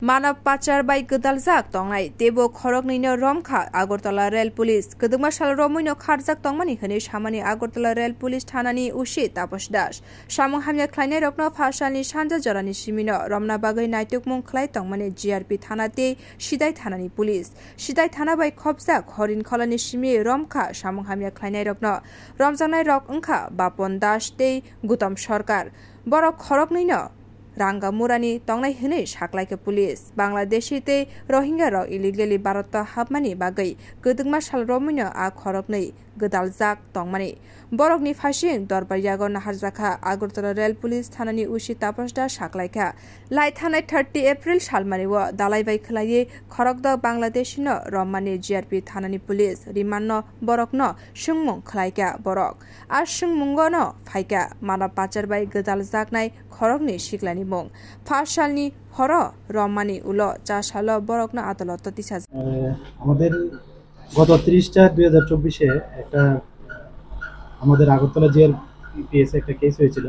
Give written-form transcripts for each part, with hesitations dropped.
Manap pacar bai gedaljak tongnai tebo khoroknino romkha Agartala Rail Police kedungma sal romoino kharjak tongmani hene samani Agartala Rail Police thanani ushi Taposh Das samung hamya khlainai rokno phasalni sanja jorani simino romna bagai naitukmung khlai tongmani GRP thanate sidai thanani police sidai thana bai khobjak horin kholani simi romkha samung hamya khlainai rokno romjangnai rok wngkha Bapon Das tei Gutom Sarkar borok khoroknino Ranga Murani tongnai hene saklaike police Bangladeshi te Rohingya rok illegally Bharata habmani bagai gedungma sal romino a khoroknei gedaljak tongmani borokni phasing dorbaryago naharjaka Agartala Rail Police thanani usi Taposh Das saklaika lai thanai 30 April salmaniwo dalai bai khlaiye khorokda Bangladeshi no rommani GRP thanani police rimanno borokno sungmung khlaika borok ar sungmungo no phaika mana pacar bai gedaljak nai khorokni siklani mung phasalni horo rommani ulo chasalo borokno adolat tisha আমাদের গত 30/4/2024 এ একটা আমাদের Agartala jail PS একটা case হয়েছিল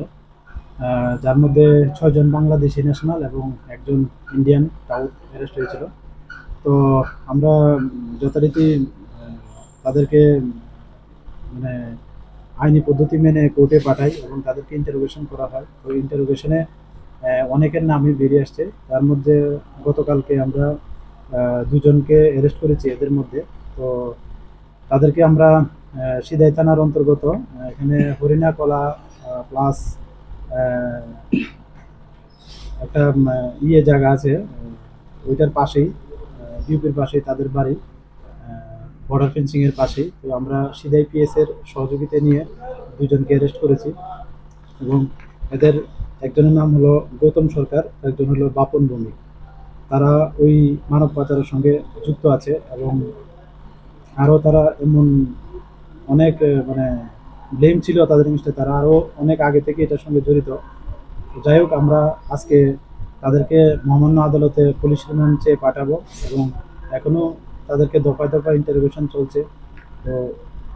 যার মধ্যে 6 জন Bangladeshi national এবং একজন ইন্ডিয়ান টাউট অ্যারেস্ট হয়েছিল তো আমরা যথারীতি তাদেরকে মানে আইনি পদ্ধতি মেনে কোর্টে পাঠাই এবং তাদেরকে ইন্টারোগেশন করা হয় ওই ইন্টারোগেশনে অনেকের নামই বেরিয়ে আসছে তার মধ্যে গতকালকে আমরা দুজনকে অ্যারেস্ট করেছি এদের মধ্যে তো তাদেরকে আমরা সিদাই থানার অন্তর্গত এখানে হরিণাকলা প্লাস একটা জায়গা আছে ওইটার পাশেই ডিউপির পাশেই তাদের বাড়ি বর্ডার ফেন্সিং এর পাশেই তো আমরা সিদাই পিএস এর সহযোগিতা নিয়ে দুজনকে অ্যারেস্ট করেছি এবং এদের একজনের নাম হলো গৌতম সরকার একজন হলো বাপন ভৌমিক তারা ওই মানব পাচারের সঙ্গে যুক্ত আছে এবং আরও তারা এমন অনেক মানে ব্লেম ছিল তাদের জিনিসটা তারা আরও অনেক আগে থেকে এটার সঙ্গে জড়িত যাই হোক আমরা আজকে তাদেরকে মহামান্য আদালতে পুলিশ রিমান্ডে পাঠাবো এবং এখনও তাদেরকে দফায় দফায় ইন্টারোগেশন চলছে তো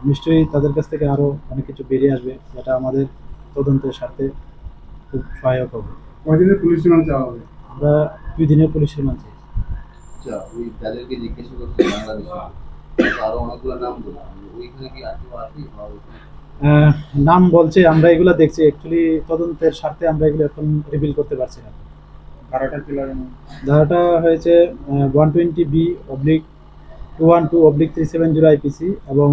নিশ্চয়ই তাদের কাছ থেকে আরও অনেক কিছু বেরিয়ে আসবে যেটা আমাদের তদন্তের স্বার্থে খুব সহায়ক হবে কয়দিনের পুলিশ রিমান্ড চাওয়া হবে আমরা 2 দিনের পুলিশ রিমান্ড চাই আচ্ছা ওই তাদেরকে জিজ্ঞাসা করতে বাংলাদেশে আরো অনেকগুলো নাম বললো ওইখানে কি আর কেউ আছে নাম বলছে আমরা এগুলো দেখছি অ্যাকচুয়ালি তদন্তের স্বার্থে আমরা এগুলো এখন রিভিল করতে পারছি না ধারাটা হয়েছে 120B/212/370 আইপিসি এবং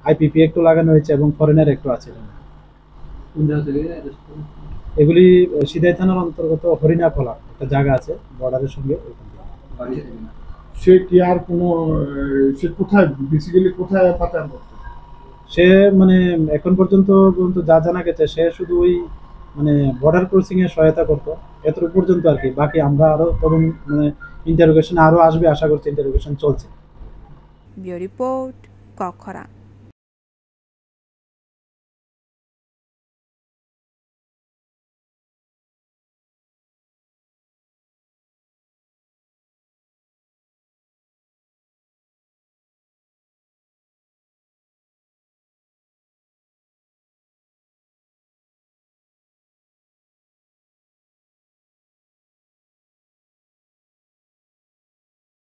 আইপিপি একটু লাগানো হয়েছে এবং ফরেনার একটু আছে এগুলি সিদাই থানার অন্তর্গত হরিণাকলা একটা জায়গা আছে বর্ডারের সঙ্গে সে কি আর কোনো সে কোথায় বেসিক্যালি কোথায় পাচার করতো সে মানে এখন পর্যন্ত যা জানা গেছে সে শুধু ওই মানে বর্ডার ক্রসিং এর সহায়তা করতো এতটুকু পর্যন্ত আর কি বাকি আমরা আরো তখন মানে ইন্টারোগেশন আরো আসবে আশা করছি ইন্টারোগেশন চলছে বিউরো রিপোর্ট কখরা।